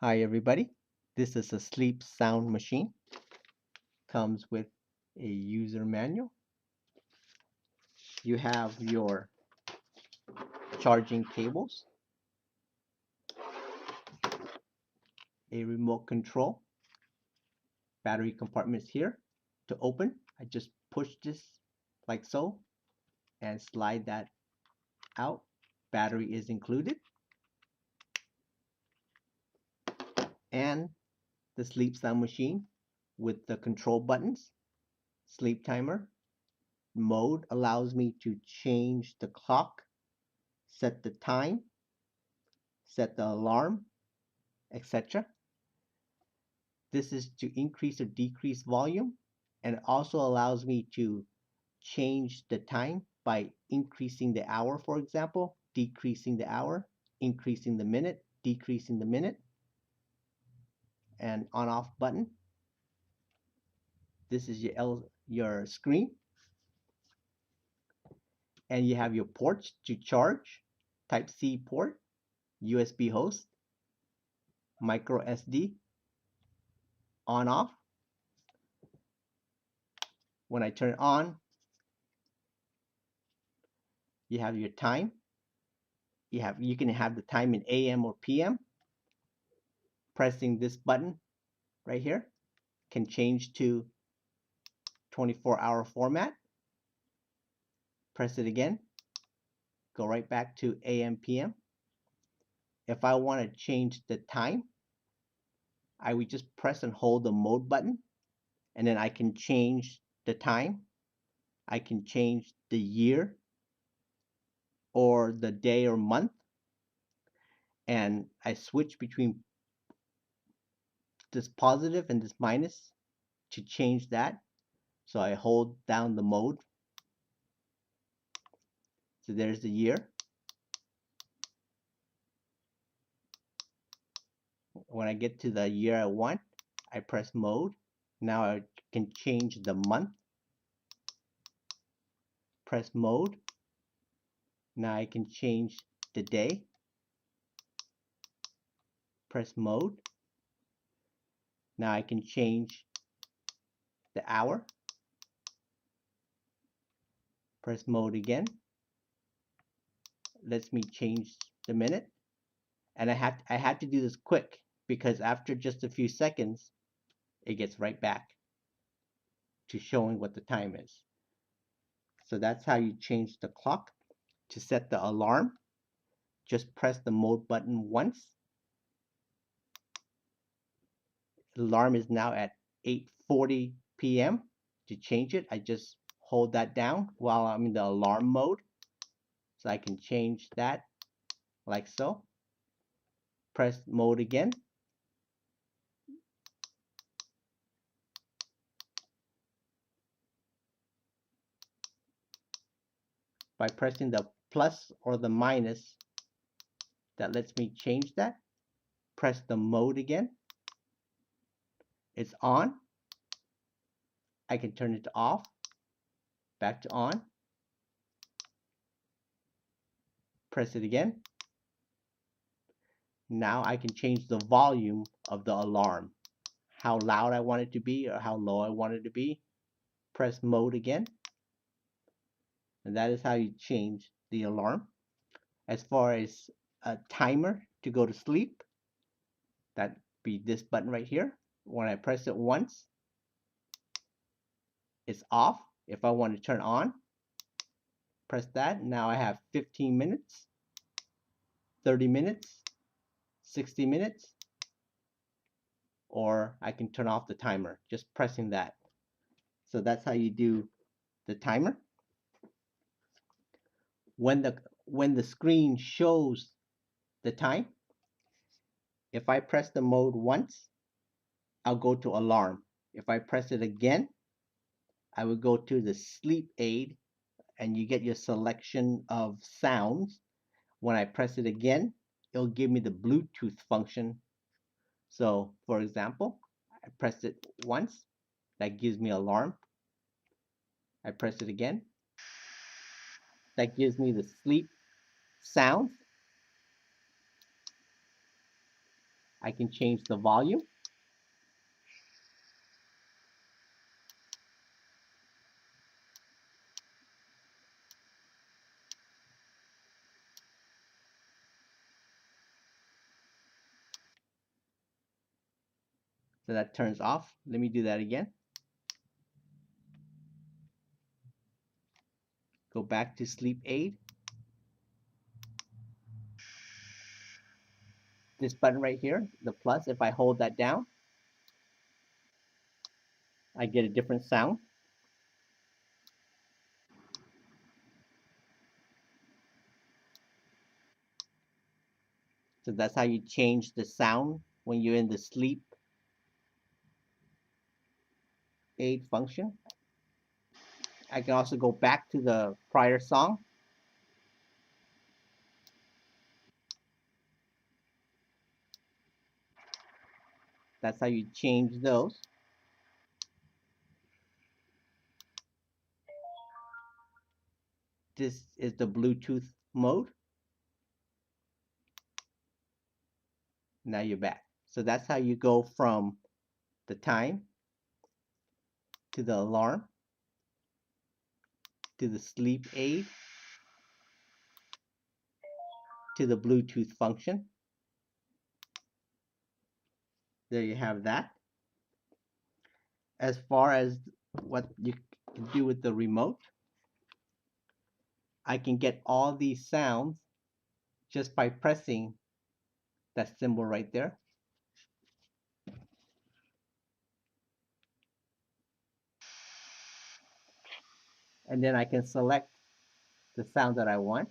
Hi everybody, this is a sleep sound machine. Comes with a user manual. You have your charging cables, a remote control, battery compartments here to open. I just push this like so and slide that out. Battery is included. And the sleep sound machine with the control buttons, sleep timer, mode allows me to change the clock, set the time, set the alarm, etc. This is to increase or decrease volume, and it also allows me to change the time by increasing the hour, for example, decreasing the hour, increasing the minute, decreasing the minute, and on off button. This is your screen, and you have your ports to charge, type C port, USB host, micro SD, on off. When I turn it on, you have your time. You can have the time in AM or PM. Pressing this button right here can change to 24-hour format. Press it again, go right back to AM PM. If I want to change the time, I would just press and hold the mode button, and then I can change the time. I can change the year or the day or month, and I switch between this positive and this minus to change that. So I hold down the mode. So there's the year. When I get to the year I want, I press mode. Now I can change the month. Press mode. Now I can change the day. Press mode. Now I can change the hour. Press mode again. Lets me change the minute. And I had to do this quick because after just a few seconds, it gets right back to showing what the time is. So that's how you change the clock. To set the alarm, just press the mode button once. The alarm is now at 8:40 p.m. To change it, I just hold that down while I'm in the alarm mode. So I can change that like so. Press mode again. By pressing the plus or the minus, that lets me change that. Press the mode again. It's on. I can turn it to off, back to on. Press it again. Now I can change the volume of the alarm, how loud I want it to be or how low I want it to be. Press mode again. And that is how you change the alarm. As far as a timer to go to sleep, that'd be this button right here. When I press it once, it's off. If I want to turn on, press that. Now I have 15 minutes, 30 minutes, 60 minutes, or I can turn off the timer just pressing that. So that's how you do the timer. When the screen shows the time, if I press the mode once, I'll go to alarm. If I press it again, I will go to the sleep aid, and you get your selection of sounds. When I press it again, it'll give me the Bluetooth function. So for example, I press it once, that gives me alarm. I press it again, that gives me the sleep sound. I can change the volume. So that turns off. Let me do that again. Go back to sleep aid. This button right here, the plus, if I hold that down, I get a different sound. So that's how you change the sound when you're in the sleep aid function. I can also go back to the prior song. That's how you change those. This is the Bluetooth mode. Now you're back. So that's how you go from the time to the alarm to the sleep aid to the Bluetooth function. There you have that. As far as what you can do with the remote, I can get all these sounds just by pressing that symbol right there. And then I can select the sound that I want.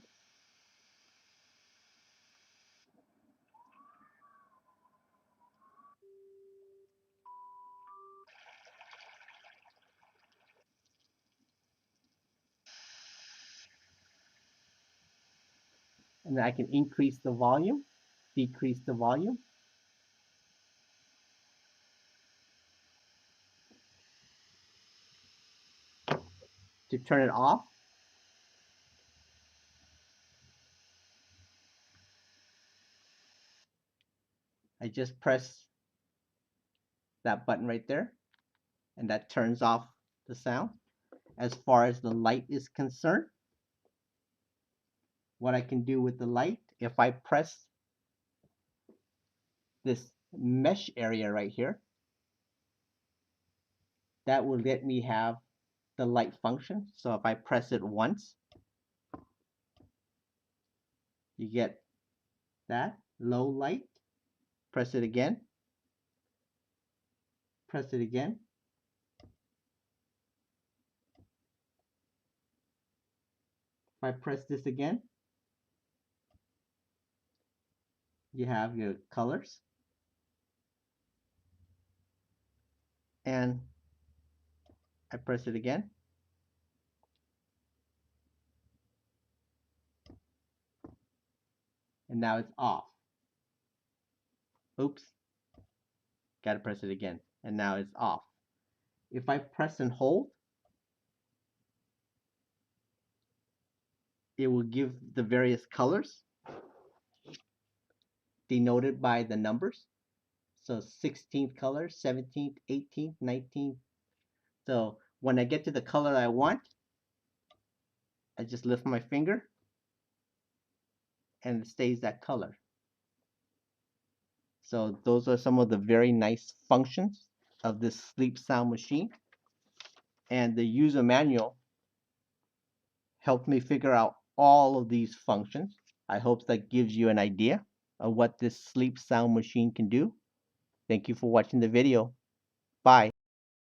And then I can increase the volume, decrease the volume. To turn it off, I just press that button right there, and that turns off the sound. As far as the light is concerned, what I can do with the light, if I press this mesh area right here, that will let me have the light function. So if I press it once, you get that low light. Press it again. Press it again. If I press this again, you have your colors. And I press it again. And now it's off. Oops. Gotta press it again. And now it's off. If I press and hold, it will give the various colors denoted by the numbers. So 16th color, 17th, 18th, 19th. So when I get to the color I want, I just lift my finger and it stays that color. So those are some of the very nice functions of this sleep sound machine. And the user manual helped me figure out all of these functions. I hope that gives you an idea of what this sleep sound machine can do. Thank you for watching the video. Bye.